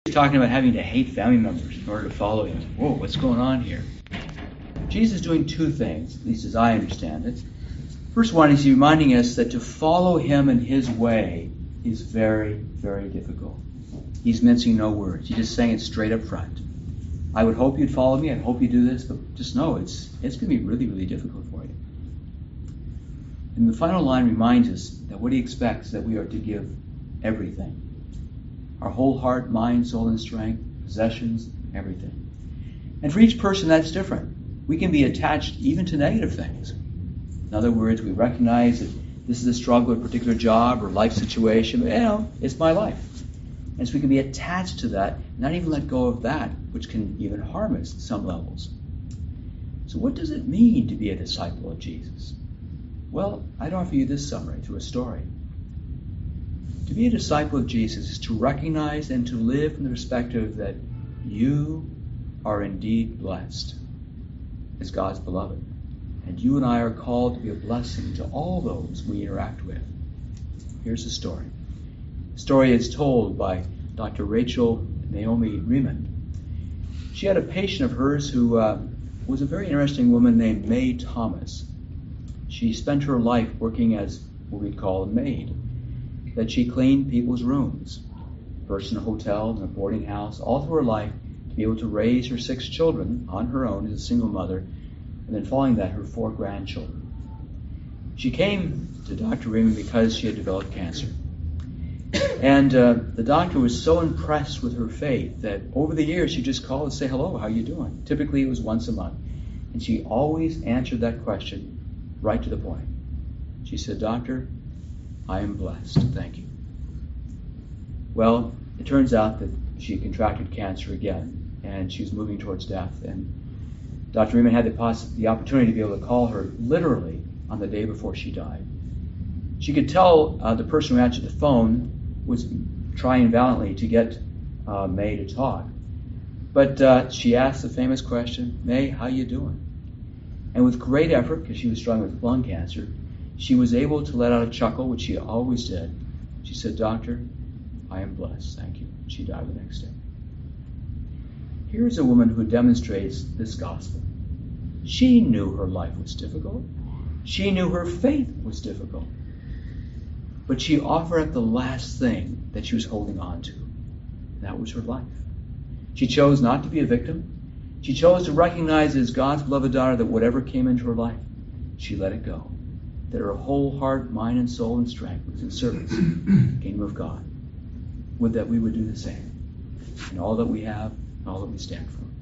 He's talking about having to hate family members in order to follow him. Whoa, what's going on here? Jesus is doing two things, at least as I understand it. First one is reminding us that to follow him in his way is very, very difficult. He's mincing no words. He's just saying it straight up front. I would hope you'd follow me. I hope you do this, but just know it's going to be really, really difficult for you. And the final line reminds us that what he expects is that we are to give everything. Our whole heart, mind, soul, and strength, possessions, everything. And for each person, that's different. We can be attached even to negative things. In other words, we recognize that this is a struggle, a particular job or life situation, but it's my life. And so we can be attached to that, not even let go of that, which can even harm us at some levels. So what does it mean to be a disciple of Jesus? Well, I'd offer you this summary through a story. To be a disciple of Jesus is to recognize and to live from the perspective that you are indeed blessed as God's beloved. And you and I are called to be a blessing to all those we interact with. Here's the story. The story is told by Dr. Rachel Naomi Riemann. She had a patient of hers who was a very interesting woman named May Thomas. She spent her life working as what we'd call a maid, that she cleaned people's rooms, first in a hotel, in a boarding house, all through her life to be able to raise her 6 children on her own as a single mother, and then following that, her 4 grandchildren. She came to Dr. Riemann because she had developed cancer. And the doctor was so impressed with her faith that over the years she'd just call and say, hello, how you doing? Typically it was once a month. And she always answered that question right to the point. She said, Doctor, I am blessed, thank you. Well, it turns out that she contracted cancer again, and she was moving towards death. And Dr. Riemann had the opportunity to be able to call her literally on the day before she died. She could tell the person who answered the phone was trying valiantly to get May to talk. But she asked the famous question, May, how you doing? And with great effort, because she was struggling with lung cancer, she was able to let out a chuckle, which she always did. She said, Doctor, I am blessed, thank you. She died the next day. Here's a woman who demonstrates this gospel. She knew her life was difficult. She knew her faith was difficult. But she offered up the last thing that she was holding on to. And that was her life. She chose not to be a victim. She chose to recognize as God's beloved daughter that whatever came into her life, she let it go. That her whole heart, mind, and soul and strength was in service to the kingdom of God. Would that we would do the same in all that we have and all that we stand for.